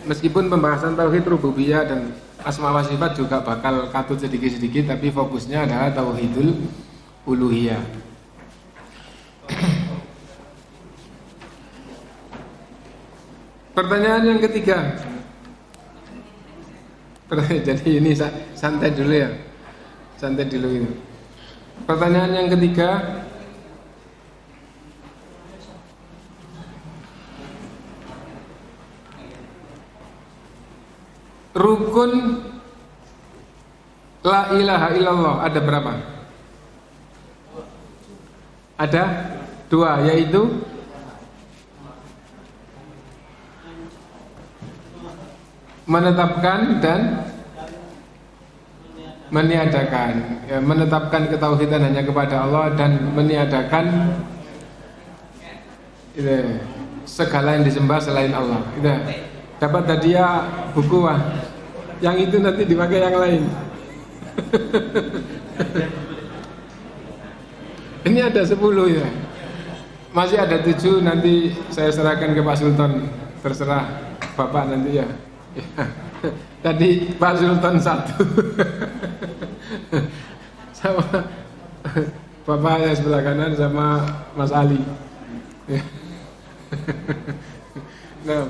meskipun pembahasan tauhid rububiyah dan asma wa sifat juga bakal katut sedikit-sedikit, tapi fokusnya adalah tauhidul uluhiyah. Pertanyaan yang ketiga. Jadi ini santai dulu ya. Santai dulu ini. Pertanyaan yang ketiga. Rukun la ilaha illallah ada berapa? Ada 2, yaitu menetapkan dan meniadakan. Ya, menetapkan ketauhidan hanya kepada Allah dan meniadakan segala yang disembah selain Allah. Dapat hadiah buku yang itu nanti dipakai yang lain. Ini ada 10 ya. Masih ada 7, nanti saya serahkan ke Pak Sultan. Terserah Bapak nanti ya. Tadi Pak Sultan 1 sama Bapaknya sebelah kanan sama Mas Ali. Nah,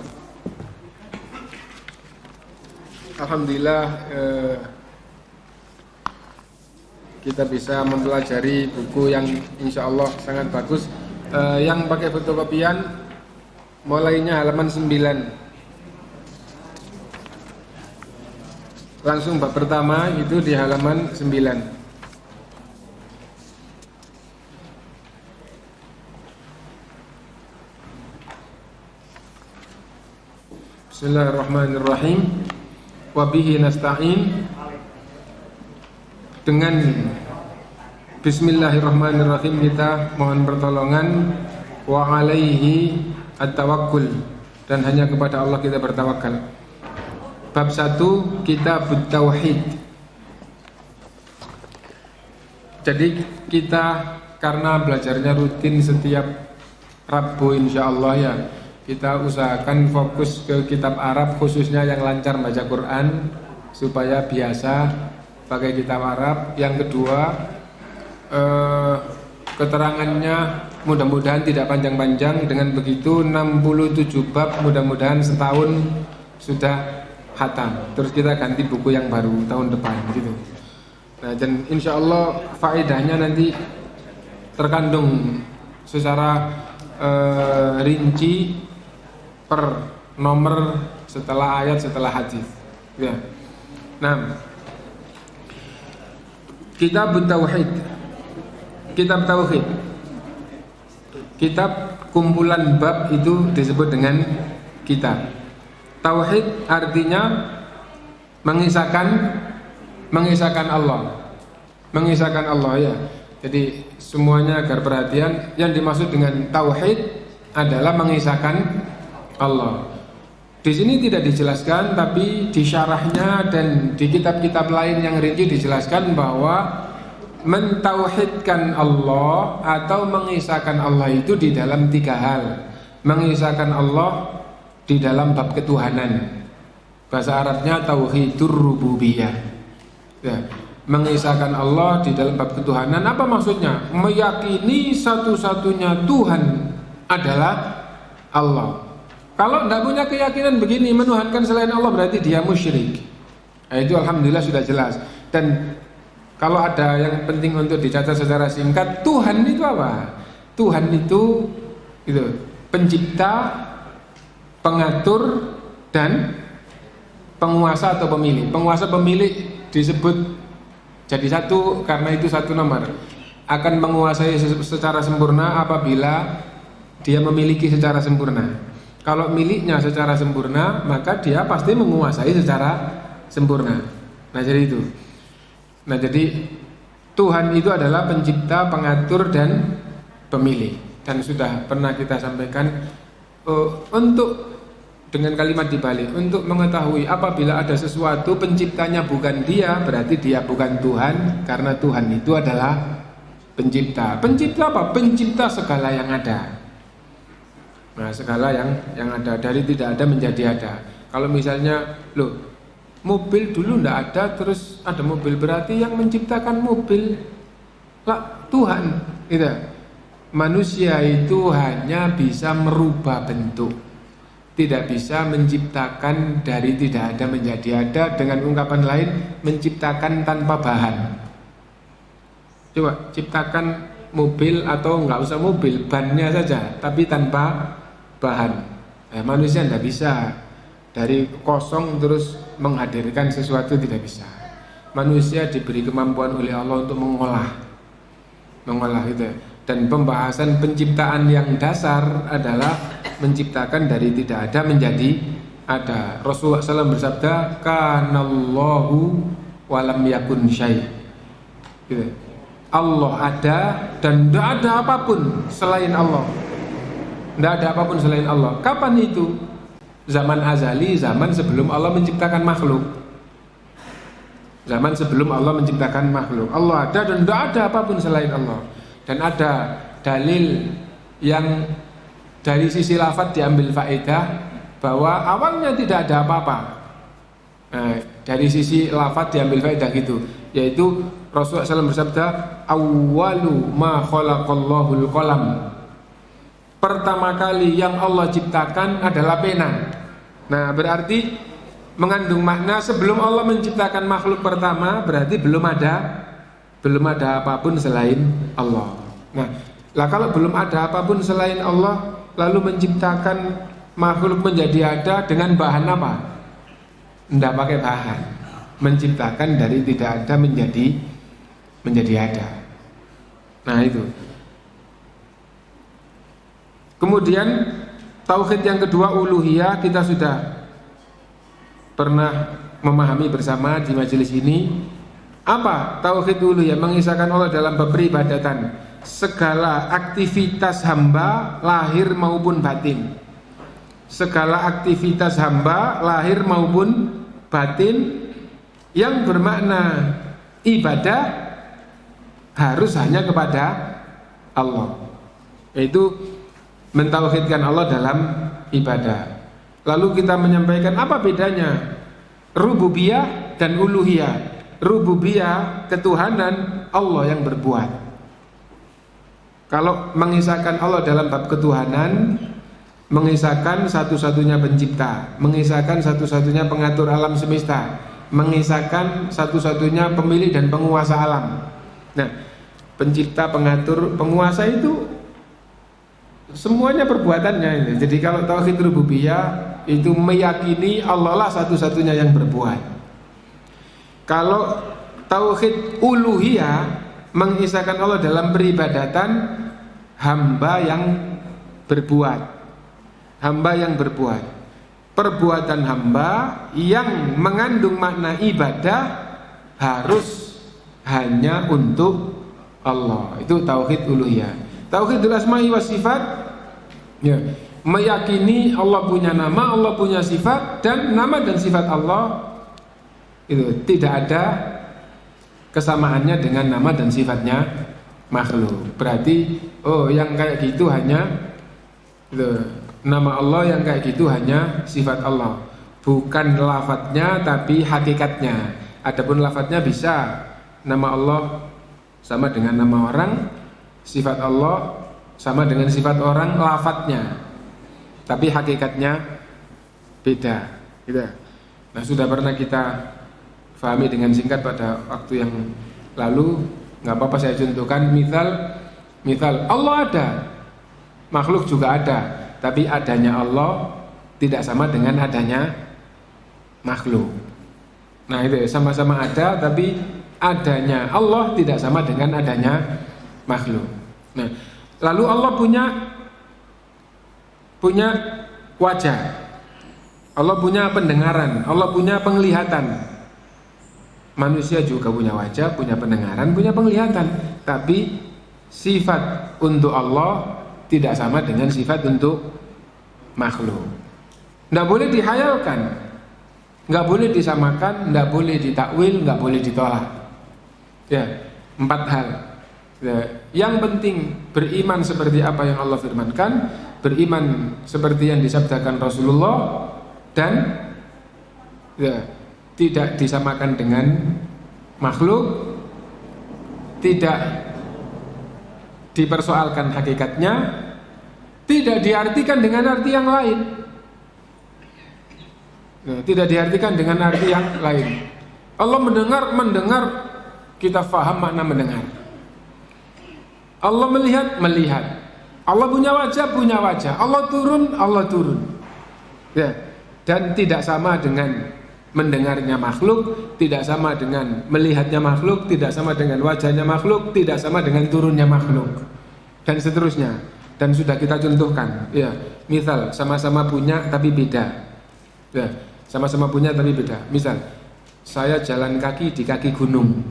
alhamdulillah kita bisa mempelajari buku yang insya Allah sangat bagus. Yang pakai fotokopian mulainya halaman 9. Langsung bab pertama itu di halaman 9. Bismillahirrahmanirrahim. Wabihi nasta'in. Dengan Bismillahirrahmanirrahim kita mohon pertolongan. Wa alaihi at-tawakkul, dan hanya kepada Allah kita bertawakal. Bab 1 Kitab Tauhid. Jadi kita karena belajarnya rutin setiap Rabu insyaallah ya, kita usahakan fokus ke kitab Arab, khususnya yang lancar baca Quran supaya biasa pakai kitab Arab. Yang kedua, keterangannya mudah-mudahan tidak panjang-panjang. Dengan begitu 67 bab mudah-mudahan setahun sudah khatam. Terus kita ganti buku yang baru tahun depan gitu. Nah, dan insya Allah faedahnya nanti terkandung secara rinci per nomor setelah ayat setelah hadis. Ya. Nah, Kitab Tauhid. Kitab Tauhid. Kitab kumpulan bab itu disebut dengan kitab. Tauhid artinya mengisahkan Allah. Mengisahkan Allah ya. Jadi semuanya agar perhatian, yang dimaksud dengan tauhid adalah mengisahkan Allah. Di sini tidak dijelaskan, tapi di syarahnya dan di kitab-kitab lain yang rinci dijelaskan bahwa mentauhidkan Allah atau mengisahkan Allah itu di dalam 3 hal. Mengisahkan Allah di dalam bab ketuhanan. Bahasa Arabnya tauhidur rububiyah. Ya, mengisahkan Allah di dalam bab ketuhanan. Apa maksudnya? Meyakini satu-satunya Tuhan adalah Allah. Kalau tidak punya keyakinan begini, menuhankan selain Allah, berarti dia musyrik. Nah, itu alhamdulillah sudah jelas. Dan kalau ada yang penting untuk dicatat secara singkat, Tuhan itu apa? Tuhan itu pencipta, pengatur, dan penguasa atau pemilik. Penguasa pemilik disebut jadi satu karena itu satu nomor. Akan menguasai secara sempurna apabila dia memiliki secara sempurna. Kalau miliknya secara sempurna, maka dia pasti menguasai secara sempurna. Nah, jadi itu. Nah, jadi Tuhan itu adalah pencipta, pengatur, dan pemilik. Dan sudah pernah kita sampaikan untuk dengan kalimat dibalik, untuk mengetahui apabila ada sesuatu penciptanya bukan dia, berarti dia bukan Tuhan, karena Tuhan itu adalah pencipta. Pencipta apa? Pencipta segala yang ada. Nah, segala yang ada, dari tidak ada menjadi ada. Kalau misalnya mobil dulu ndak ada, terus ada mobil, berarti yang menciptakan mobil lah Tuhan. Gitu. Manusia itu hanya bisa merubah bentuk, tidak bisa menciptakan dari tidak ada menjadi ada. Dengan ungkapan lain, menciptakan tanpa bahan. Coba ciptakan mobil, atau nggak usah mobil, bannya saja, tapi tanpa bahan. Manusia tidak bisa dari kosong terus menghadirkan sesuatu, tidak bisa. Manusia diberi kemampuan oleh Allah untuk mengolah itu. Dan pembahasan penciptaan yang dasar adalah menciptakan dari tidak ada menjadi ada. Rasulullah SAW bersabda, kanallahu walam yakun syai'. Gitu. Allah ada dan tidak ada apapun selain Allah. Tidak ada apapun selain Allah. Kapan itu? Zaman azali, zaman sebelum Allah menciptakan makhluk. Zaman sebelum Allah menciptakan makhluk. Allah ada dan tidak ada apapun selain Allah. Dan ada dalil yang dari sisi lafaz diambil faedah bahwa awalnya tidak ada apa-apa. Dari sisi lafaz diambil faedah gitu, yaitu Rasulullah SAW bersabda, awwalu ma khalaqallahul qalam. Pertama kali yang Allah ciptakan adalah pena. Nah, berarti mengandung makna sebelum Allah menciptakan makhluk pertama, berarti belum ada apapun selain Allah. Nah, kalau belum ada apapun selain Allah, lalu menciptakan makhluk menjadi ada dengan bahan apa? Tidak pakai bahan. Menciptakan dari tidak ada menjadi ada. Nah, itu. Kemudian tauhid yang kedua, uluhiyah, kita sudah pernah memahami bersama di majelis ini. Apa tauhid uluhiyah? Mengisahkan Allah dalam peribadatan, segala aktivitas hamba lahir maupun batin. Segala aktivitas hamba lahir maupun batin yang bermakna ibadah harus hanya kepada Allah, yaitu mentauhidkan Allah dalam ibadah. Lalu kita menyampaikan apa bedanya rububiyah dan uluhiyah. Rububiyah, ketuhanan, Allah yang berbuat. Kalau mengisahkan Allah dalam bab ketuhanan, mengisahkan satu-satunya pencipta, mengisahkan satu-satunya pengatur alam semesta, mengisahkan satu-satunya pemilik dan penguasa alam. Nah, pencipta, pengatur, penguasa itu semuanya perbuatannya. Jadi kalau tauhid rububiyah itu meyakini Allah lah satu-satunya yang berbuat. Kalau tauhid uluhiyah mengisahkan Allah dalam peribadatan, hamba yang berbuat. Hamba yang berbuat. Perbuatan hamba yang mengandung makna ibadah harus hanya untuk Allah. Itu tauhid uluhiyah. Tauhidul asma'i was sifat, ya, meyakini Allah punya nama, Allah punya sifat, dan nama dan sifat Allah itu tidak ada kesamaannya dengan nama dan sifatnya makhluk. Berarti yang kayak gitu hanya itu, nama Allah yang kayak gitu hanya sifat Allah, bukan lafadznya tapi hakikatnya. Adapun lafadznya bisa nama Allah sama dengan nama orang, sifat Allah sama dengan sifat orang, lafadznya, tapi hakikatnya beda. Gitu. Nah, sudah pernah kita fahami dengan singkat pada waktu yang lalu. Nggak apa-apa saya contohkan. Misal Allah ada, makhluk juga ada, tapi adanya Allah tidak sama dengan adanya makhluk. Nah, itu sama-sama ada, tapi adanya Allah tidak sama dengan adanya makhluk. Nah, lalu Allah punya wajah, Allah punya pendengaran, Allah punya penglihatan. Manusia juga punya wajah, punya pendengaran, punya penglihatan, tapi sifat untuk Allah tidak sama dengan sifat untuk makhluk. Tidak boleh dihayalkan, nggak boleh disamakan, nggak boleh ditakwil, nggak boleh ditolak. Ya, 4 hal. Ya, yang penting beriman seperti apa yang Allah firmankan, beriman seperti yang disabdakan Rasulullah, dan ya, tidak disamakan dengan makhluk, tidak dipersoalkan hakikatnya, tidak diartikan dengan arti yang lain. Ya, tidak diartikan dengan arti yang lain. Allah mendengar, kita faham makna mendengar. Allah melihat. Allah punya wajah. Allah turun. Ya, dan tidak sama dengan mendengarnya makhluk, tidak sama dengan melihatnya makhluk, tidak sama dengan wajahnya makhluk, tidak sama dengan turunnya makhluk, dan seterusnya. Dan sudah kita contohkan, ya, misal sama-sama punya tapi beda, ya, sama-sama punya tapi beda. Misal saya jalan kaki di kaki gunung,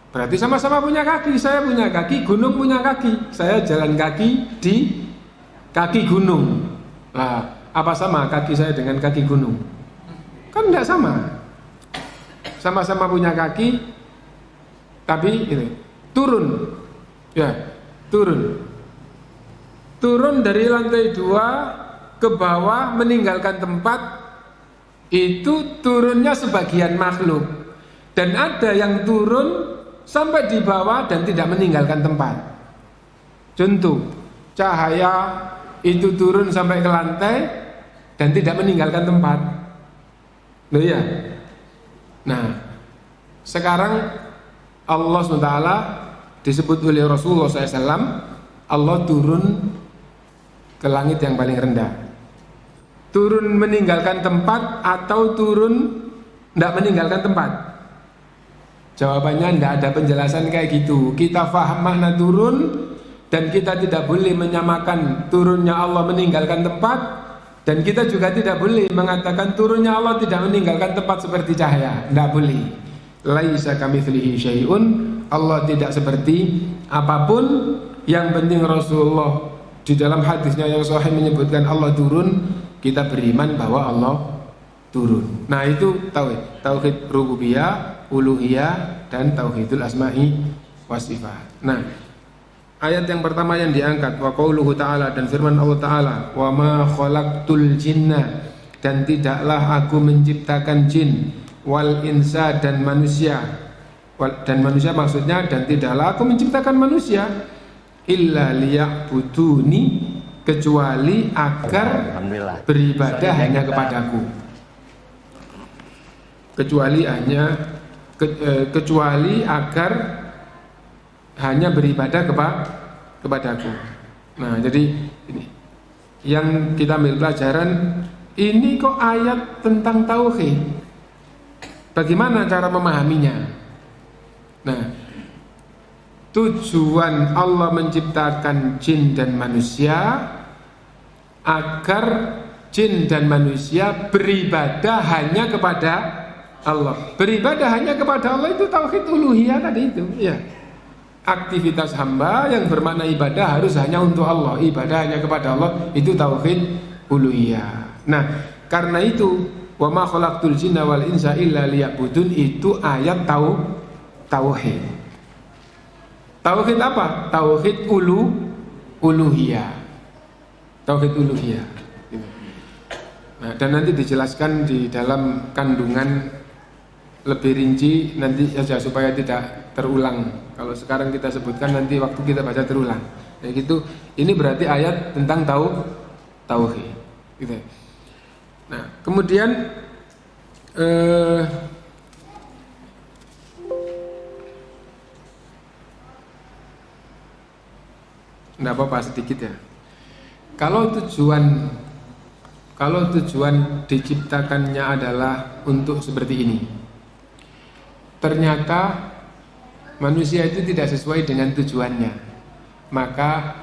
berarti sama-sama punya kaki. Saya punya kaki, gunung punya kaki. Saya jalan kaki di kaki gunung. Nah, apa sama kaki saya dengan kaki gunung? Kan tidak sama. Sama-sama punya kaki, tapi ini turun, ya, turun dari lantai 2 ke bawah meninggalkan tempat, itu turunnya sebagian makhluk. Dan ada yang turun sampai di bawah dan tidak meninggalkan tempat. Contoh, cahaya itu turun sampai ke lantai dan tidak meninggalkan tempat. Loh ya. Nah, sekarang Allah SWT disebut oleh Rasulullah SAW, Allah turun ke langit yang paling rendah. Turun meninggalkan tempat atau turun tidak meninggalkan tempat? Jawabannya tidak ada penjelasan kayak gitu. Kita faham makna turun, dan kita tidak boleh menyamakan turunnya Allah meninggalkan tempat, dan kita juga tidak boleh mengatakan turunnya Allah tidak meninggalkan tempat seperti cahaya. Tidak boleh. Laisa kamitslihi syai'un. Allah tidak seperti apapun. Yang penting Rasulullah di dalam hadisnya yang sahih menyebutkan Allah turun, kita beriman bahwa Allah turun. Nah, itu tauhid rububiyah, uluhiyah, dan tauhidul asma'i wasifat. Nah, ayat yang pertama yang diangkat, wa qauluhu ta'ala, dan firman Allah ta'ala, wa ma khalaqtul jinna, dan tidaklah aku menciptakan jin, wal insa, dan manusia. Dan manusia maksudnya, dan tidaklah aku menciptakan manusia illa liya'buduni, kecuali agar beribadah hanya kepadaku. Kecuali agar hanya beribadah kepadaku. Nah, jadi ini yang kita ambil pelajaran, ini kok ayat tentang tauhid. Bagaimana cara memahaminya? Nah, tujuan Allah menciptakan jin dan manusia agar jin dan manusia beribadah hanya kepada Allah. Beribadah hanya kepada Allah itu tauhid uluhiyah tadi itu, ya. Aktivitas hamba yang bermakna ibadah harus hanya untuk Allah, ibadah hanya kepada Allah, itu tauhid uluhiyah. Nah, karena itu wa ma khalaqtul jinna wal insa illa liya'budun, itu ayat tauhid. Tauhid apa? Tauhid uluhiyah. Tauhid uluhiyah. Nah, dan nanti dijelaskan di dalam kandungan lebih rinci nanti saja supaya tidak terulang. Kalau sekarang kita sebutkan, nanti waktu kita baca terulang. Kayak gitu. Ini berarti ayat tentang tauhid. Gitu. Nah, kemudian enggak apa-apa sedikit ya. Kalau tujuan diciptakannya adalah untuk seperti ini, ternyata manusia itu tidak sesuai dengan tujuannya, maka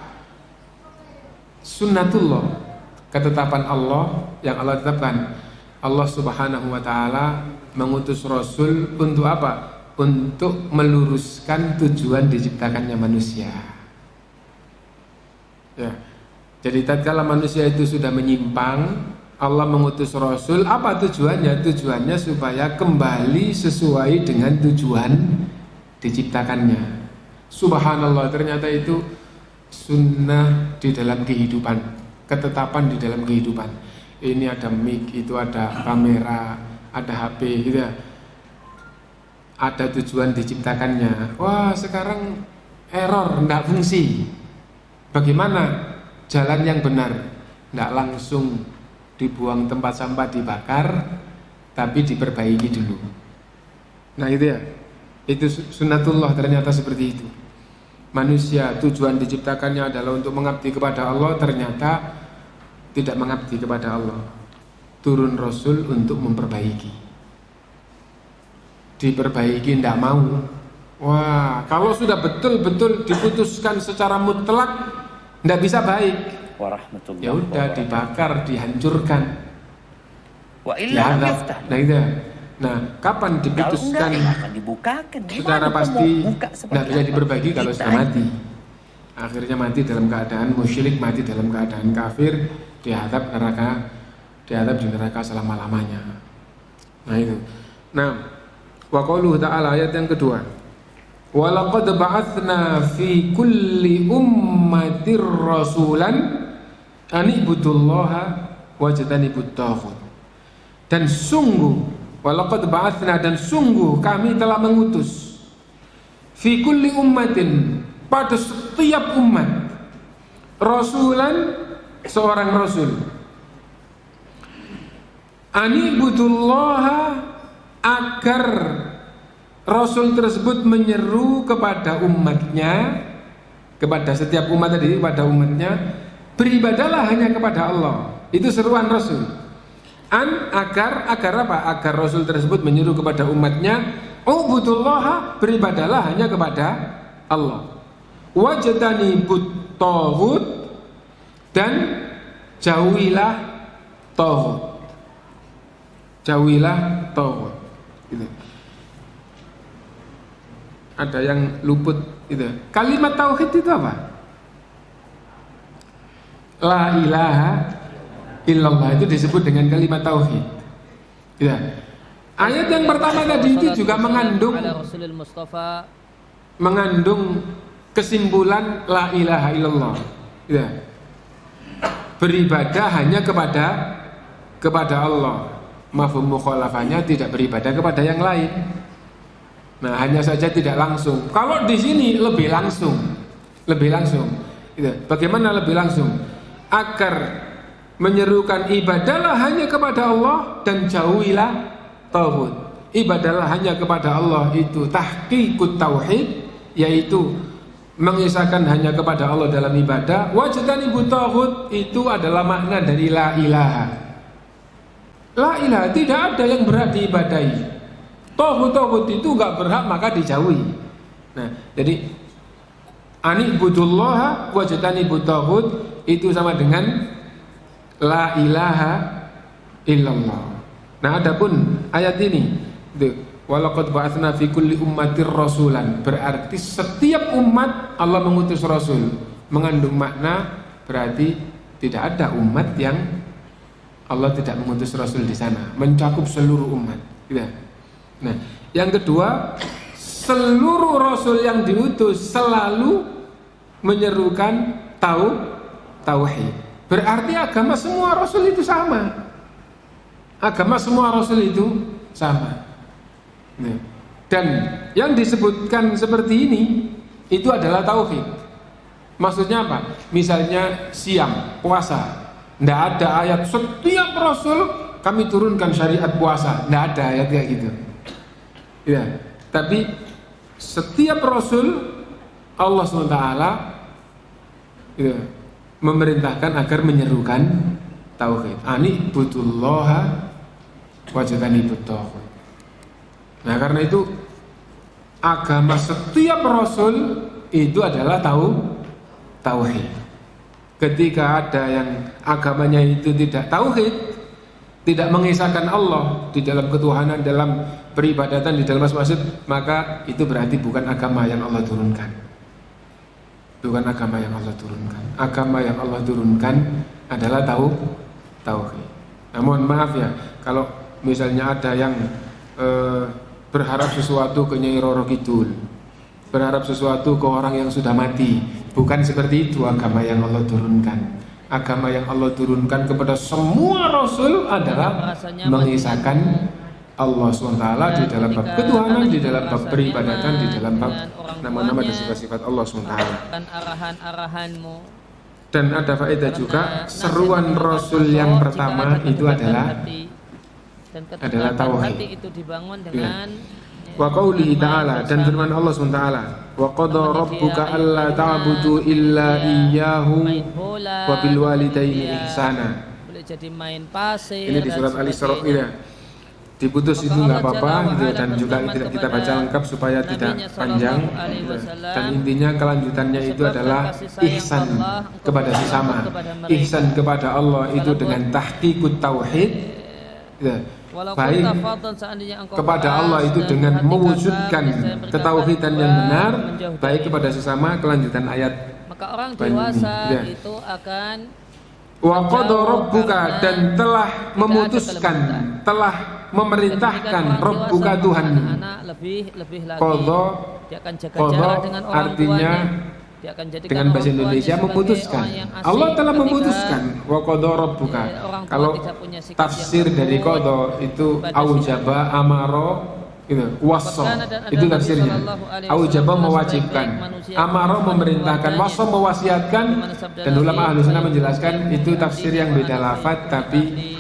sunnatullah, ketetapan Allah yang Allah tetapkan, Allah Subhanahu wa ta'ala mengutus Rasul untuk apa? Untuk meluruskan tujuan diciptakannya manusia. Ya. Jadi tatkala manusia itu sudah menyimpang, Allah mengutus Rasul. Apa tujuannya? Tujuannya supaya kembali sesuai dengan tujuan diciptakannya. Subhanallah, ternyata itu sunnah di dalam kehidupan, ketetapan di dalam kehidupan. Ini ada mic, itu ada kamera, ada HP gitu ya. Ada tujuan diciptakannya. Wah, sekarang error, enggak fungsi. Bagaimana jalan yang benar? Enggak langsung dibuang tempat sampah, dibakar, tapi diperbaiki dulu. Nah itu ya, itu sunnatullah, ternyata seperti itu. Manusia tujuan diciptakannya adalah untuk mengabdi kepada Allah, ternyata tidak mengabdi kepada Allah. Turun Rasul untuk memperbaiki. Diperbaiki tidak mau. Wah, kalau sudah betul-betul diputuskan secara mutlak tidak bisa baik, ya udah dibakar, dihancurkan, diadab. Nah itu. Nah, kapan diputuskan secara pasti tidak bisa diperbaiki? Kalau sudah mati. Akhirnya mati dalam keadaan musyrik, mati dalam keadaan kafir, diadab di neraka selama-lamanya. Nah itu. Nah, wa qauluhu ta'ala, ayat yang kedua, wa laqad ba'atsna fi kulli ummatir rasulan an ibudullaha wajtanibut taghut. Dan sungguh, wa laqad ba'atsna, dan sungguh kami telah mengutus, fi kulli ummatin, pada setiap umat, rasulan, seorang rasul, an ibudullaha, agar Rasul tersebut menyeru kepada umatnya, kepada setiap umat tadi, kepada umatnya, beribadahlah hanya kepada Allah. Itu seruan Rasul. Agar apa? Agar Rasul tersebut menyeru kepada umatnya, ubudullaha, beribadahlah hanya kepada Allah. Wajtanibut taghut, dan jauhilah taghut. Jauhilah taghut. Gitu. Ada yang luput itu. Kalimat tauhid itu apa? La ilaha illallah, itu disebut dengan kalimat tauhid. Ya. Ayat yang pertama tadi itu juga mengandung kesimpulan la ilaha illallah. Ya. Beribadah hanya kepada Allah. Mafhum mukhalafahnya tidak beribadah kepada yang lain. Nah, hanya saja tidak langsung. Kalau di sini lebih langsung. Gitu. Bagaimana lebih langsung? Agar menyerukan ibadahlah hanya kepada Allah dan jauhilah taghut. Ibadahlah hanya kepada Allah itu tahqiqut tauhid, yaitu mengisahkan hanya kepada Allah dalam ibadah. Wajtanibut taghut, itu adalah makna dari la ilaha. La ilaha, tidak ada yang berhak diibadahi. Taghut itu enggak berhak, maka dijauhi. Nah, jadi anibudullaha wajtanibut taghut itu sama dengan la ilaha illallah. Nah, adapun ayat ini, walaqad ba'atsna fi kulli ummatir rasulan, berarti setiap umat Allah mengutus rasul, mengandung makna berarti tidak ada umat yang Allah tidak mengutus rasul di sana, mencakup seluruh umat. Gitu. Nah, yang kedua, seluruh rasul yang diutus selalu menyerukan tauhid. Berarti agama semua rasul itu sama. Agama semua rasul itu sama. Nah, dan yang disebutkan seperti ini itu adalah tauhid. Maksudnya apa? Misalnya siang, puasa. Tidak ada ayat setiap rasul kami turunkan syariat puasa. Tidak ada ayat kayak gitu. Ya, tapi setiap rasul Allah SWT ya, memerintahkan agar menyerukan tauhid. Anibudullaha wajtanibut taghut. Nah, karena itu agama setiap rasul itu adalah tauhid. Ketika ada yang agamanya itu tidak tauhid, tidak mengisahkan Allah di dalam ketuhanan, dalam peribadatan, di dalam masjid, maka itu berarti bukan agama yang Allah turunkan. Bukan agama yang Allah turunkan. Agama yang Allah turunkan adalah tauhid. Namun maaf ya, kalau misalnya ada yang berharap sesuatu ke Nyai Roro Kidul, berharap sesuatu ke orang yang sudah mati, bukan seperti itu agama yang Allah turunkan. Agama yang Allah turunkan kepada semua rasul adalah mengisahkan Allah SWT di dalam bab ketuhanan, di dalam bab peribadatan, di dalam bab nama-nama dan sifat-sifat Allah SWT. Arahan-arahanmu. Dan ada faedah juga, seruan Rasul yang pertama itu adalah tauhid. Itu dibangun dengan wa qaulihi ta'ala, dan firman Allah SWT, wa qada rabbuka alla ta'budu illa iyyahu wa bil walidaini ihsana. Boleh jadi main pasir. Ini di surat Al-Isra ya. Diputus itu nggak apa-apa gitu, dan juga tidak kita baca lengkap supaya tidak panjang. Dan intinya kelanjutannya itu adalah ihsan kepada sesama. Ihsan kepada Allah itu dengan tahqiqut tauhid. Ya. Baik kepada Allah itu dengan mewujudkan ketauhidan yang benar, baik kepada sesama. Kelanjutan ayat. Maka orang dewasa itu akan wa qada rabbuka, dan telah memutuskan, telah memerintahkan rabbuka Tuhanmu. Qada, artinya dengan bahasa Indonesia memutuskan. Allah telah memutuskan. Wa qada rabbuka. Kalau tafsir dari qada itu aujaba, amaro, itu wassa, itu tafsirnya. Aujaba mewajibkan, amaro memerintahkan, wassa mewasiatkan. Dan ulama ahli sunnah menjelaskan itu tafsir yang beda lafaz tapi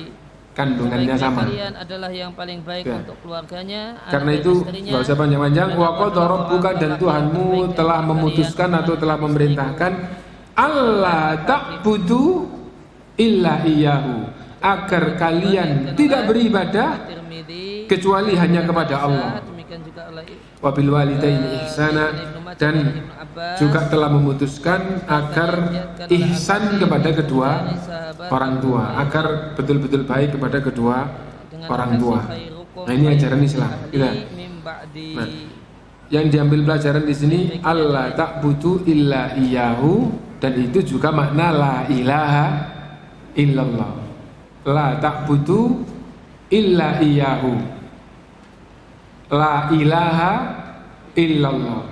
kandungannya sama. Adalah yang paling baik untuk keluarganya. Karena itu nggak usah panjang-panjang. Wa qada rabbuka, dan Tuhanmu telah memutuskan atau telah memerintahkan alla ta'budu illa iyyahu, agar kalian tidak beribadah kecuali hanya kepada Allah. Wa bil walidaini ihsana, dan juga telah memutuskan agar ihsan kepada kedua orang tua, agar betul-betul baik kepada kedua orang tua. Nah, ini ajaran Islam. Nah, yang diambil pelajaran di sini alla ta'budu illa iyyahu, dan itu juga makna la ilaha illallah. La ta'budu illa iyyahu, la ilaha illallah.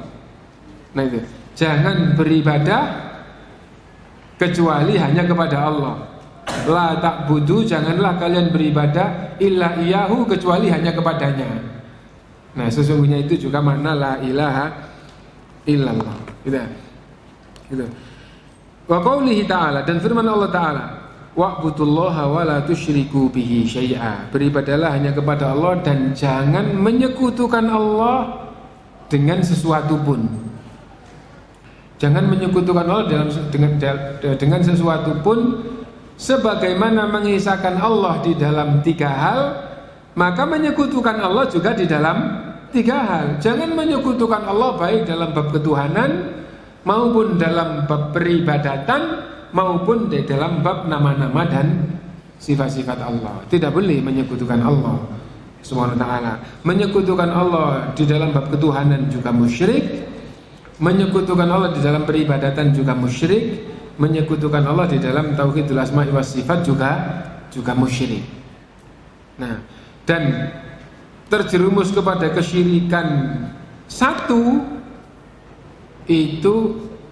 Nah itu, jangan beribadah kecuali hanya kepada Allah. La ta'budu, janganlah kalian beribadah illa iyyahu, kecuali hanya kepadanya. Nah sesungguhnya itu juga makna la ilaha illallah. Gitu. Wa qaulihi ta'ala, dan firman Allah Ta'ala, wa'budullaha wa la tusyriku bihi syai'a, beribadalah hanya kepada Allah dan jangan menyekutukan Allah dengan sesuatu pun. Jangan menyekutukan Allah dengan sesuatu pun, sebagaimana mengisahkan Allah di dalam 3 hal, maka menyekutukan Allah juga di dalam 3 hal. Jangan menyekutukan Allah baik dalam bab ketuhanan maupun dalam bab peribadatan maupun di dalam bab nama-nama dan sifat-sifat Allah. Tidak boleh menyekutukan Allah Subhanahu wa ta'ala. Menyekutukan Allah di dalam bab ketuhanan juga musyrik. Menyekutukan Allah di dalam peribadatan juga musyrik. Menyekutukan Allah di dalam tauhidul asma'i was sifat juga musyrik. Nah, dan terjerumus kepada kesyirikan satu itu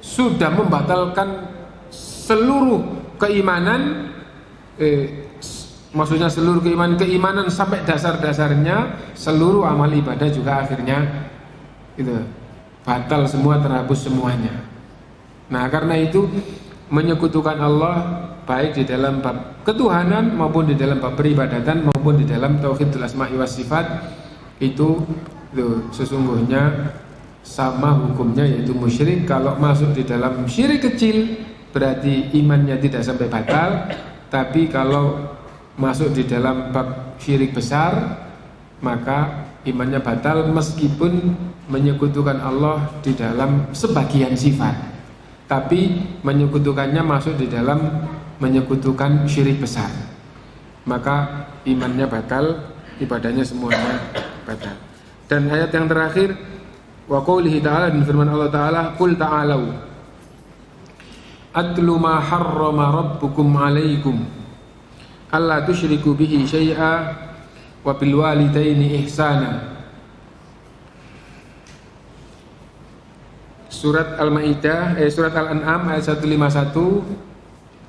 sudah membatalkan seluruh keimanan, maksudnya seluruh keimanan sampai dasar-dasarnya, seluruh amal ibadah juga akhirnya itu batal semua, terhapus semuanya. Nah karena itu menyekutukan Allah baik di dalam bab ketuhanan maupun di dalam bab peribadatan maupun di dalam tauhidul asma'i was sifat itu sesungguhnya sama hukumnya, yaitu musyrik. Kalau masuk di dalam syirik kecil berarti imannya tidak sampai batal, tapi kalau masuk di dalam bab syirik besar maka imannya batal meskipun menyekutukan Allah di dalam sebagian sifat, tapi menyekutukannya masuk di dalam menyekutukan syirik besar, maka imannya batal, ibadahnya semuanya batal. Dan ayat yang terakhir, wa qoulihi ta'ala, dan firman Allah Ta'ala, qul ta'alau atlu ma harrama rabbukum alaikum alla tusyriku bihi syai'a wa bil walidaini ihsana. Surat Al-Maidah, surat Al-An'am ayat 151.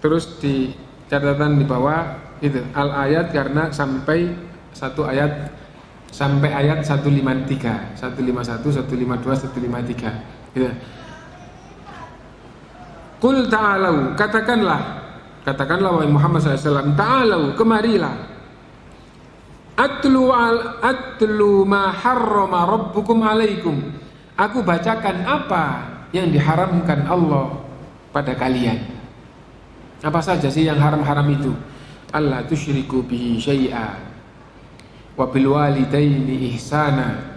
Terus di catatan di bawah itu al-ayat karena sampai satu ayat sampai ayat 153, 151, 152, 153. Ya. Qul ta'alau, katakanlah wahai Muhammad SAW, ta'alau, kemarilah. Atlu ma harrama rabbukum alaikum. Aku bacakan apa yang diharamkan Allah pada kalian. Apa saja sih yang haram-haram itu? Allah tusyriku bihi syai'a wa bil walidaini ihsana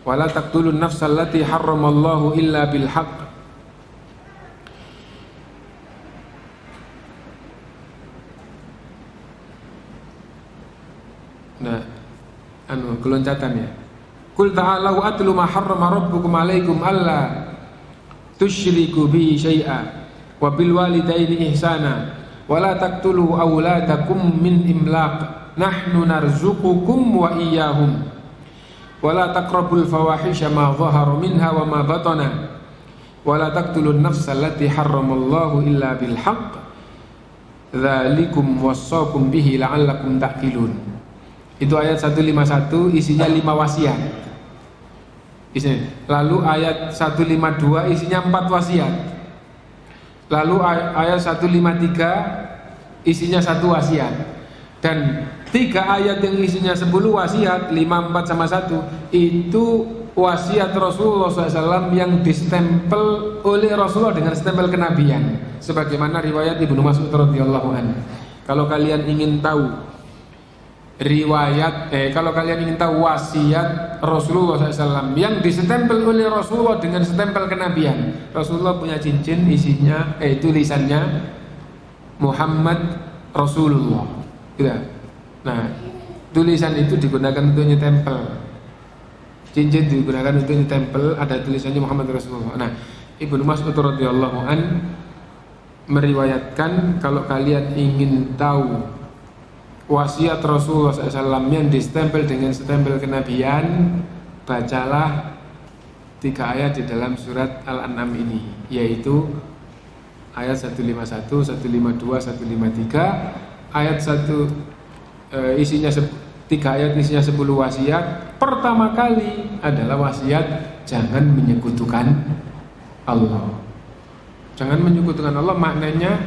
wa la taqtulun nafsal lati harramallahu illa bil haqq. Nah, keloncatan ya. Qul ta'alau atlu ma harrama rabbukum alaikum alla tusyriku bihi syai'a wa bil walidaini ihsana wa la taqtulu auladakum min imlaq nahnu narzuqukum wa iyyahum wa la taqrabul fawahisha ma dhahara minha wa ma batana wa la taqtulun nafsal lati harramallahu illa bil haqq dzalikum wassaqum bihi la'allakum ta'qilun. Itu ayat 151, isinya 5 wasiat. Lalu ayat 152 isinya 4 wasiat. Lalu ayat 153 isinya 1 wasiat. Dan 3 ayat yang isinya 10 wasiat, 5, 4 sama 1, itu wasiat Rasulullah SAW yang distempel oleh Rasulullah dengan stempel kenabian. Sebagaimana riwayat Ibnu Mas'ud radhiyallahu anhu. Kalau kalian ingin tahu kalau kalian ingin tahu wasiat Rasulullah SAW yang distempel oleh Rasulullah dengan stempel kenabian, Rasulullah punya cincin isinya tulisannya Muhammad Rasulullah. Gitu. Nah, tulisan itu digunakan untuk nyetempel. Cincin digunakan untuk nyetempel, ada tulisannya Muhammad Rasulullah. Nah, Ibnu Mas'ud radhiyallahu an meriwayatkan kalau kalian ingin tahu wasiat Rasulullah SAW yang distempel dengan stempel kenabian, bacalah 3 ayat di dalam surat Al-An'am ini, yaitu ayat 151, 152, 153. Ayat 1 isinya 3 ayat isinya 10 wasiat. Pertama kali adalah wasiat jangan menyekutukan Allah. Jangan menyekutukan Allah maknanya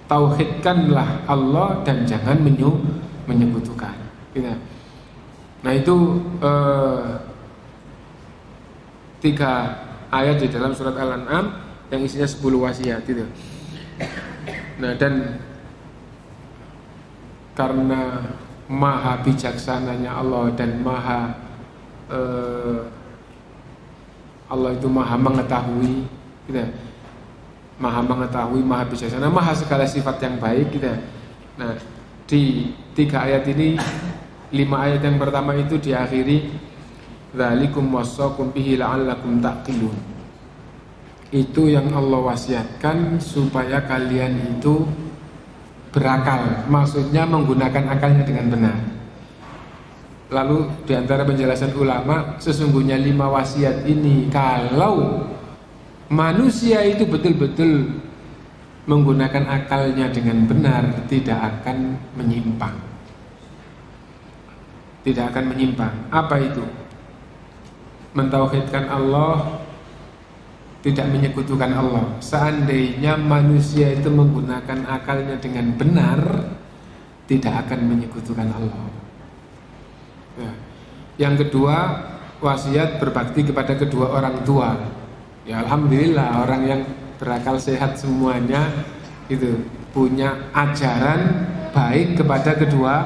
tauhidkanlah Allah dan jangan menyekutukan. Gitu. Nah itu 3 ayat di dalam surat Al-An'am yang isinya 10 wasiat itu. Nah dan karena maha bijaksananya Allah dan Allah itu maha mengetahui, gitu. Maha mengetahui, maha bijaksana, maha segala sifat yang baik, gitu. Nah di 3 ayat ini, 5 ayat yang pertama itu diakhiri dzalikum wassaqum bihi la'allakum ta'qilun. Itu yang Allah wasiatkan supaya kalian itu berakal, maksudnya menggunakan akalnya dengan benar. Lalu diantara penjelasan ulama, sesungguhnya 5 wasiat ini kalau manusia itu betul-betul menggunakan akalnya dengan benar, tidak akan menyimpang. Tidak akan menyimpang. Apa itu? Mentauhidkan Allah, tidak menyekutukan Allah. Seandainya manusia itu menggunakan akalnya dengan benar, tidak akan menyekutukan Allah. Ya. Yang kedua, wasiat berbakti kepada kedua orang tua. Ya alhamdulillah orang yang berakal sehat semuanya itu punya ajaran baik kepada kedua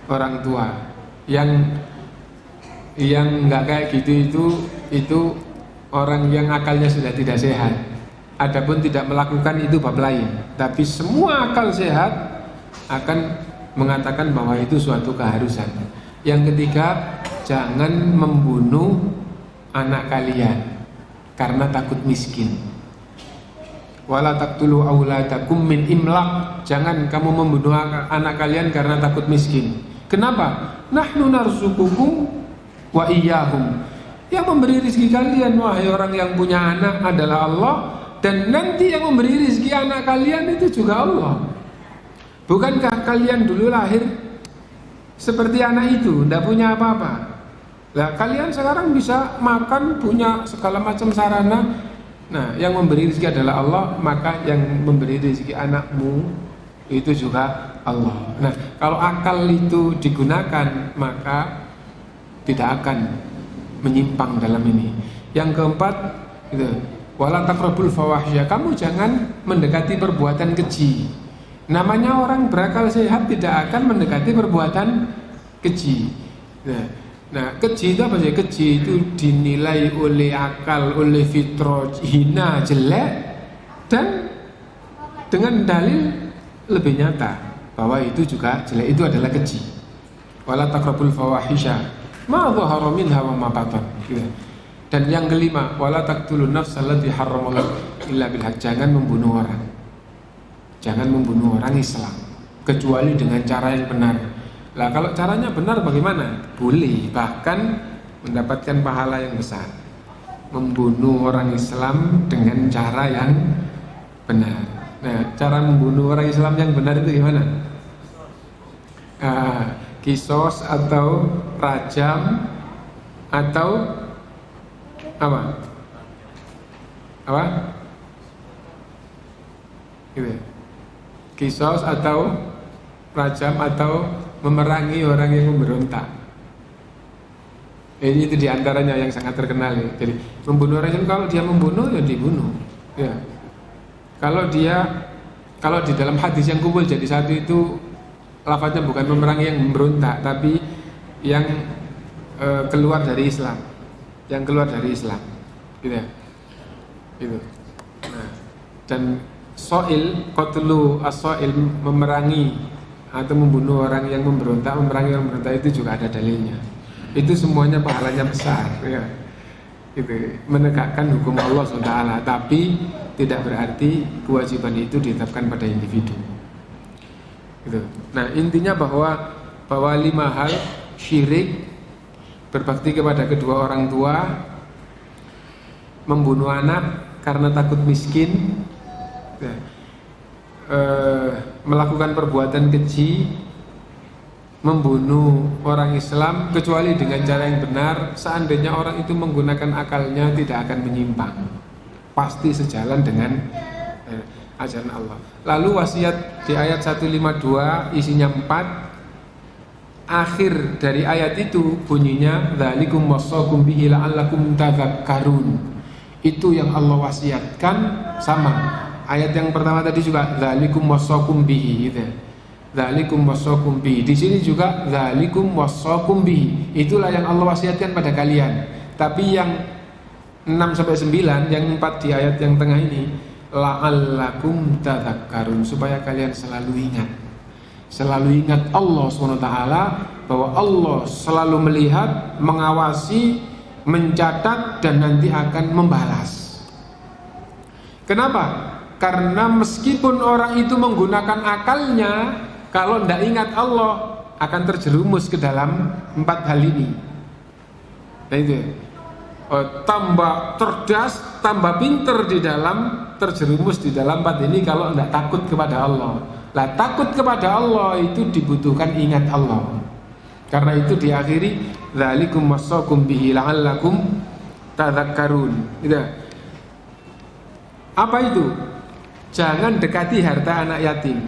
orang tua. Yang nggak kayak gitu itu orang yang akalnya sudah tidak sehat. Adapun tidak melakukan itu bab lain. Tapi semua akal sehat akan mengatakan bahwa itu suatu keharusan. Yang ketiga, jangan membunuh anak kalian karena takut miskin. Wala taqtulu auladakum min imlaq. Jangan kamu membunuh anak kalian karena takut miskin. Kenapa? Nahnu narzuqukum wa iyyahum. Yang memberi rezeki kalian wahai orang yang punya anak adalah Allah, dan nanti yang memberi rezeki anak kalian itu juga Allah. Bukankah kalian dulu lahir seperti anak itu, tidak punya apa-apa. Lah kalian sekarang bisa makan, punya segala macam sarana. Nah, yang memberi rezeki adalah Allah, maka yang memberi rezeki anakmu itu juga Allah. Nah, kalau akal itu digunakan, maka tidak akan menyimpang dalam ini. Yang keempat, itu wala taqrabul fawahisya. Kamu jangan mendekati perbuatan keji. Namanya orang berakal sehat tidak akan mendekati perbuatan keji. Nah, keji itu apa sih? Keji itu dinilai oleh akal, oleh fitrah hina, jelek, dan dengan dalil lebih nyata bahwa itu juga jelek, itu adalah keji. Wala taqrabul fawahisya ma dhahara minha wa ma batan. Dan yang kelima, wala taqtulun nafsal lati harramallahu illa bil haqq. Jangan membunuh orang. Jangan membunuh orang Islam kecuali dengan cara yang benar. Lah kalau caranya benar bagaimana? Boleh, bahkan mendapatkan pahala yang besar. Membunuh orang Islam dengan cara yang benar. Nah, cara membunuh orang Islam yang benar itu gimana? Kisos atau rajam atau apa? Apa? Gitu. Kisos atau rajam atau memerangi orang yang memberontak. Ini itu diantaranya yang sangat terkenal ya. Jadi membunuh orang Islam, kalau dia membunuh ya dibunuh. Ya. Kalau di dalam hadis yang kumpul jadi satu itu lafaznya bukan memerangi yang memberontak, tapi yang keluar dari Islam, yang keluar dari Islam, gitu ya. Gitu. Nah, dan soil, qatlu as-soil, memerangi atau membunuh orang yang memberontak, memerangi orang memberontak itu juga ada dalilnya. Itu semuanya pahalanya besar, ya. Itu menegakkan hukum Allah SWT, tapi tidak berarti kewajiban itu ditetapkan pada individu. Gitu. Nah, intinya bahwa 5 hal: syirik, berbakti kepada kedua orang tua, membunuh anak karena takut miskin, melakukan perbuatan keji, membunuh orang Islam kecuali dengan cara yang benar. Seandainya orang itu menggunakan akalnya tidak akan menyimpang, pasti sejalan dengan ajaran Allah. Lalu wasiat di ayat 152 isinya 4. Akhir dari ayat itu bunyinya dzalikum wasaqum bihi la'allakum tadzakkarun. Itu yang Allah wasiatkan, sama ayat yang pertama tadi juga dzalikum wasaqum bihi gitu. Dzalikum wasaqum bihi. Di sini juga dzalikum wasaqum bihi. Itulah yang Allah wasiatkan pada kalian. Tapi yang 6 sampai 9, yang 4 di ayat yang tengah ini, la'allakum tadzakkarun, supaya kalian selalu ingat. Selalu ingat Allah SWT, bahwa Allah selalu melihat, mengawasi, mencatat, dan nanti akan membalas. Kenapa? Karena meskipun orang itu menggunakan akalnya, kalau tidak ingat Allah akan terjerumus ke dalam 4 hal ini. Nah itu, tambah cerdas, tambah pinter di dalam, terjerumus di dalam 4 ini kalau tidak takut kepada Allah. Lah, takut kepada Allah itu dibutuhkan ingat Allah. Karena itu diakhiri dzalikum wasaqum bihi la'allakum tadzakkarun. Gitu. Apa itu? Jangan dekati harta anak yatim.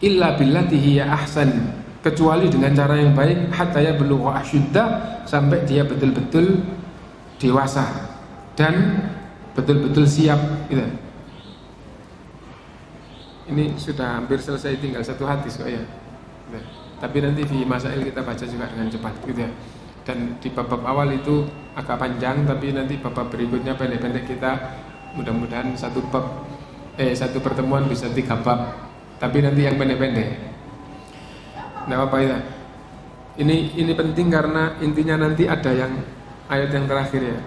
Illa billati hiya ahsan, kecuali dengan cara yang baik, hatta yablugha asyuddah, sampai dia betul-betul dewasa dan betul-betul siap gitu. Ini sudah hampir selesai, tinggal 1 hadis kok ya. Nah, tapi nanti di masail kita baca juga dengan cepat gitu ya. Dan di bab-bab awal itu agak panjang, tapi nanti bab-bab berikutnya pendek-pendek. Kita mudah-mudahan satu pertemuan bisa 3 bab. Tapi nanti yang pendek-pendek. Nah, apa ya? Ini penting karena intinya nanti ada yang ayat yang terakhir ya.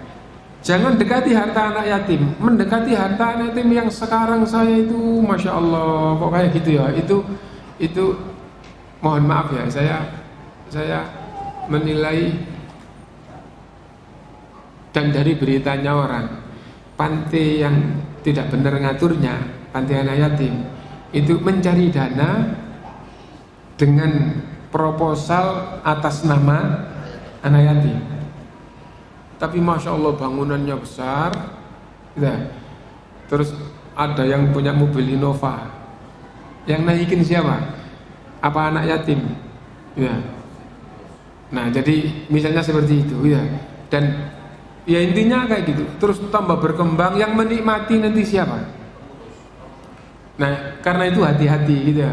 Jangan dekati harta anak yatim. Mendekati harta anak yatim yang sekarang saya itu, masya Allah, kok kayak gitu ya. Itu mohon maaf ya, saya menilai, dan dari beritanya orang, panti yang tidak benar ngaturnya, panti anak yatim itu mencari dana dengan proposal atas nama anak yatim. Tapi masya Allah bangunannya besar, ya. Terus ada yang punya mobil Innova, yang naikin siapa? Apa anak yatim? Ya. Nah jadi misalnya seperti itu, ya. Dan ya intinya kayak gitu. Terus tambah berkembang, yang menikmati nanti siapa? Nah karena itu hati-hati, gitu ya.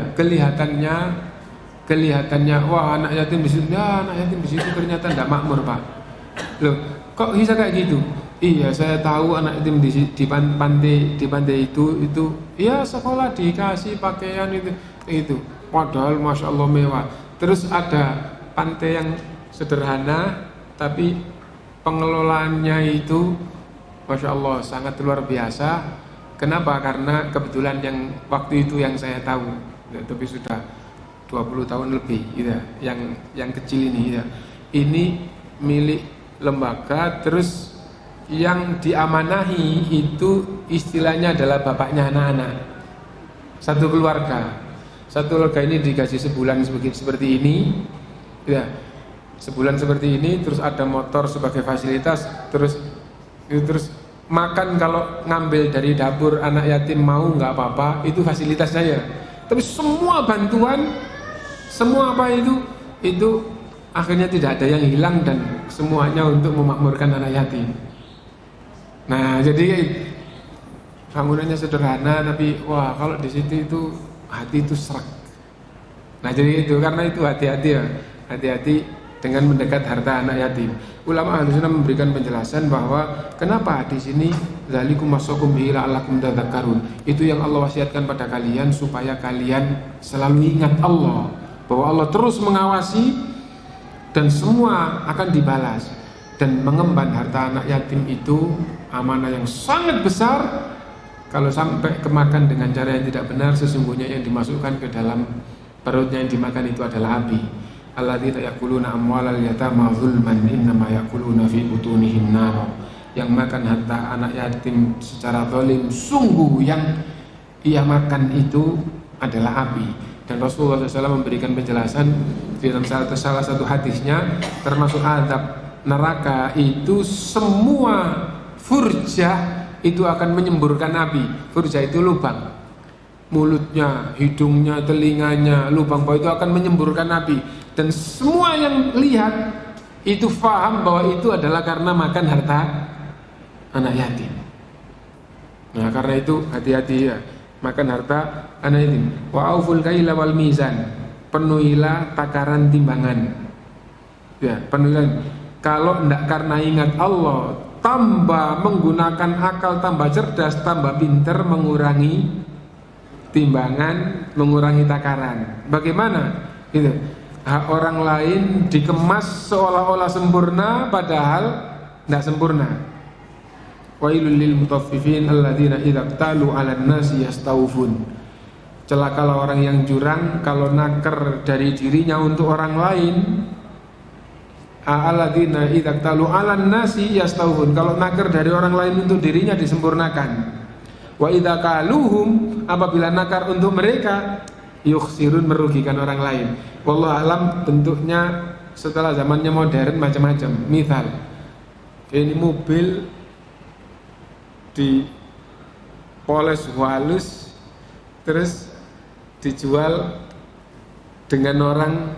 Kelihatannya, wah anak yatim di situ, ya anak yatim di situ ternyata tidak makmur Pak. Loh, kok bisa kayak gitu? Iya, saya tahu anak yatim di pantai itu ya sekolah dikasih pakaian itu. Padahal masya Allah mewah. Terus ada pantai yang sederhana, tapi pengelolaannya itu masya Allah sangat luar biasa. Kenapa? Karena kebetulan yang waktu itu yang saya tahu, ya, tapi sudah 20 tahun lebih, gitu, yang kecil ini, ya. Ini milik lembaga, terus yang diamanahi itu istilahnya adalah bapaknya anak-anak. Satu keluarga ini dikasih sebulan seperti ini, ya, sebulan seperti ini, terus ada motor sebagai fasilitas, terus makan kalau ngambil dari dapur anak yatim mau nggak apa-apa, itu fasilitas saya. Tapi semua bantuan, semua apa itu akhirnya tidak ada yang hilang dan semuanya untuk memakmurkan anak yatim. Nah jadi bangunannya sederhana, tapi wah kalau di situ itu hati itu serak. Nah jadi itu, karena itu hati-hati ya, hati-hati dengan mendekat harta anak yatim. Ulama Ahlussunnah memberikan penjelasan bahwa kenapa di sini zalikum masakum bihi la'allakum tadzakkarun. Itu yang Allah wasiatkan pada kalian supaya kalian selalu ingat Allah, bahwa Allah terus mengawasi dan semua akan dibalas. Dan mengemban harta anak yatim itu amanah yang sangat besar. Kalau sampai kemakan dengan cara yang tidak benar, sesungguhnya yang dimasukkan ke dalam perutnya yang dimakan itu adalah api. Alladzina ya'kuluna amwalal yatama zulman innama ya'kuluna fi butunihim nar. Yang makan harta anak yatim secara zalim, sungguh yang ia makan itu adalah api. Dan Rasulullah SAW memberikan penjelasan di dalam salah satu hadisnya, termasuk azab neraka itu semua furjah itu akan menyemburkan api. Furjah itu lubang, mulutnya, hidungnya, telinganya, lubang bawah itu akan menyemburkan api. Dan semua yang lihat itu faham bahwa itu adalah karena makan harta anak yatim. Nah karena itu hati-hati ya, makan harta anak yatim. Wa auful kaila wal mizan, penuhilah takaran timbangan. Ya, penuhilah. Kalau tidak karena ingat Allah, tambah menggunakan akal, tambah cerdas, tambah pinter, mengurangi timbangan, mengurangi takaran. Bagaimana? Gitu. Hak orang lain dikemas seolah-olah sempurna, padahal tidak sempurna. Wailul lil mutaffifin alladzina idza talu 'alan nasi yastawfun. Celakalah orang yang jurang kalau naker dari dirinya untuk orang lain. Alladzina idza talu 'alan nasi yastawfun. Kalau naker dari orang lain untuk dirinya disempurnakan. Wa idza kaluhum, apabila nakar untuk mereka, yukhsirun, merugikan orang lain. Wallahu alam, bentuknya setelah zamannya modern macam-macam. Misal ini mobil dipoles halus, terus dijual dengan orang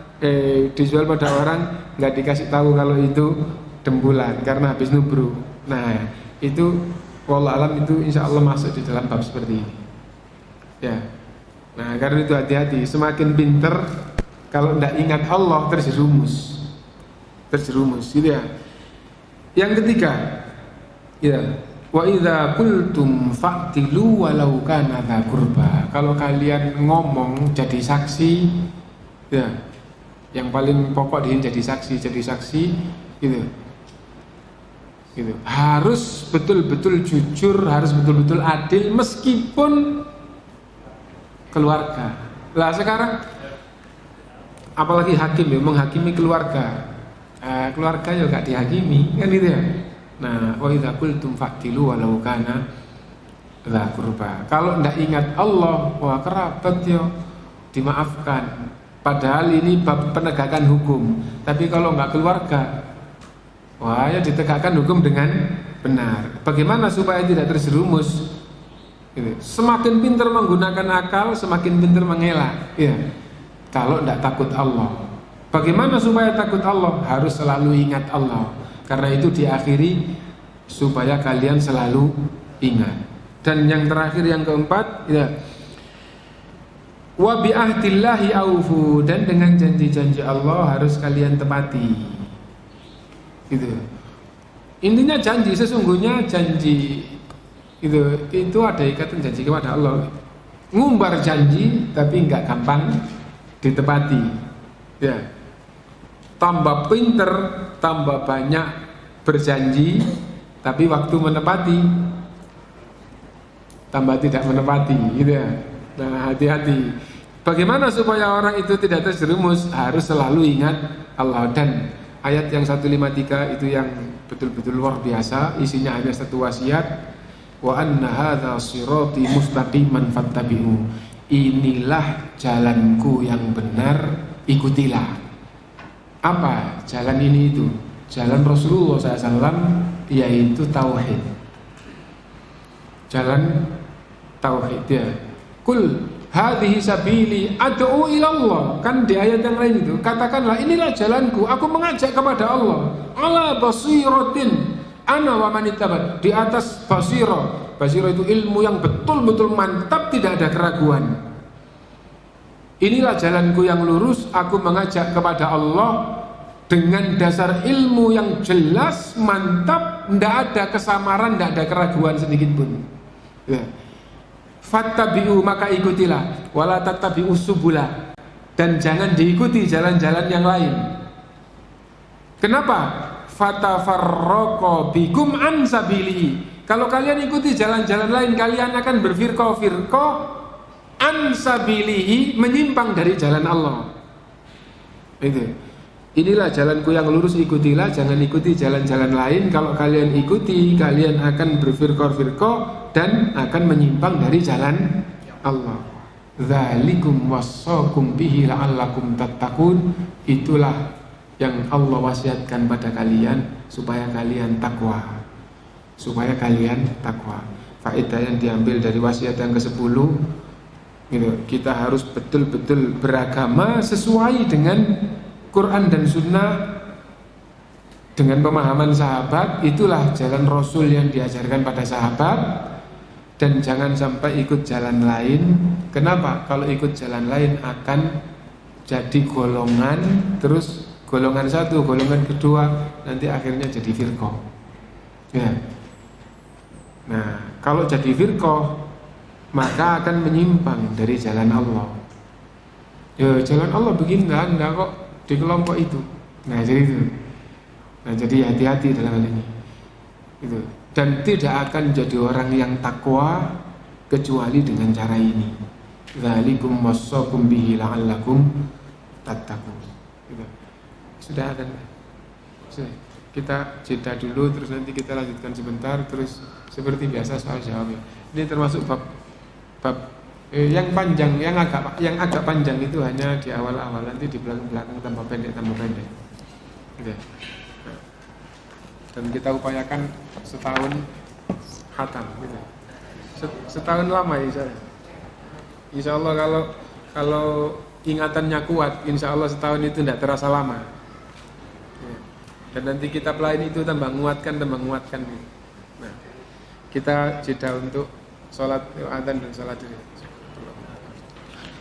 dijual pada orang, nggak dikasih tahu kalau itu dembulan karena habis nubruk. Nah itu wallahu alam, itu insya Allah masuk di dalam bab seperti ini ya. Nah karena itu hati-hati, semakin pinter kalau tidak ingat Allah terjerumus gitu ya. Yang ketiga ya, wa idza qultum fa'tilu walau kana dza qurba. Kalau kalian ngomong jadi saksi ya, yang paling pokok dia jadi saksi gitu. Harus betul-betul jujur, harus betul-betul adil meskipun keluarga. Lah sekarang apalagi hakim ya, menghakimi keluarga. Keluarga ya gak dihakimi kan gitu ya. Nah, wa idza qultum fa'tilu walau kana dza qurba. Kalau ndak ingat Allah, wah kerabat yo dimaafkan. Padahal ini bab penegakan hukum. Tapi kalau nggak keluarga, wah ya ditegakkan hukum dengan benar. Bagaimana supaya tidak terjerumus? Gitu. Semakin pintar menggunakan akal, semakin pintar mengelak. Ya. Kalau tidak takut Allah. Bagaimana supaya takut Allah? Harus selalu ingat Allah. Karena itu diakhiri supaya kalian selalu ingat. Dan yang terakhir, yang keempat, ya, wa bi ahdillahi aufu, dan dengan janji-janji Allah harus kalian tepati. Gitu. Intinya janji, sesungguhnya janji itu ada ikatan janji kepada Allah. Ngumbar janji tapi nggak gampang ditepati. Ya. Tambah pinter, tambah banyak berjanji, tapi waktu menepati tambah tidak menepati, gitu ya. Nah, hati-hati. Bagaimana supaya orang itu tidak terjerumus? Harus selalu ingat Allah. Dan ayat yang 153 itu yang betul-betul luar biasa. Isinya hanya satu wasiat. Wa anna hadza sirati mustaqiman fattabi'u. Inilah jalanku yang benar, ikutilah. Apa jalan ini itu? Jalan Rasulullah SAW, yaitu tauhid. Jalan tauhid, ya. Kul hadhihi sabili ad'u ila Allah. Kan di ayat yang lain itu, katakanlah inilah jalanku, aku mengajak kepada Allah. Ala basiratin ana wa man ittabat. Di atas basirah. Basirah itu ilmu yang betul-betul mantap, tidak ada keraguan. Inilah jalanku yang lurus, aku mengajak kepada Allah dengan dasar ilmu yang jelas, mantap, tidak ada kesamaran, tidak ada keraguan sedikit pun. Ya. Fattabi'u, maka ikutilah, wala tattabi'u subula, dan jangan diikuti jalan-jalan yang lain. Kenapa? Fatafarraqa bikum an sabilihi. Kalau kalian ikuti jalan-jalan lain, kalian akan berfirqah-firqah an sabilihi, menyimpang dari jalan Allah. Itu. Inilah jalanku yang lurus, ikutilah, jangan ikuti jalan-jalan lain. Kalau kalian ikuti, kalian akan berfirqah-firqah dan akan menyimpang dari jalan Allah. Dzalikum wassaqum bihi la'allakum tattaqun. Itulah yang Allah wasiatkan pada kalian supaya kalian takwa. Supaya kalian takwa. Faedah yang diambil dari wasiat yang ke-10, gitu, kita harus betul-betul beragama sesuai dengan Quran dan Sunnah, dengan pemahaman sahabat. Itulah jalan Rasul yang diajarkan pada sahabat. Dan jangan sampai ikut jalan lain. Kenapa? Kalau ikut jalan lain akan jadi golongan, terus golongan satu, golongan kedua, nanti akhirnya jadi firqah. Ya. Nah, kalau jadi firqah, maka akan menyimpang dari jalan Allah. Ya, jalan Allah begini, enggak kok di kelompok itu. Nah, jadi itu. Nah, jadi hati-hati dalam hal ini. Itu. Dan tidak akan jadi orang yang takwa kecuali dengan cara ini. Dzalikum wassaqum bihi la'allakum tattaqun. Gitu. Sudah kan? Sudah. Kita jeda dulu, terus nanti kita lanjutkan sebentar, terus seperti biasa soal jawab. Ini termasuk bab yang panjang, yang agak panjang itu hanya di awal-awal, nanti di belakang tambah pendek. Gitu. Dan kita upayakan setahun khatam, gitu. Setahun lama insya Allah kalau ingatannya kuat, insya Allah setahun itu tidak terasa lama. Ya. Dan nanti kita pelayan itu tambah menguatkan. Nah, kita jeda untuk sholat adzan dan sholat dulu.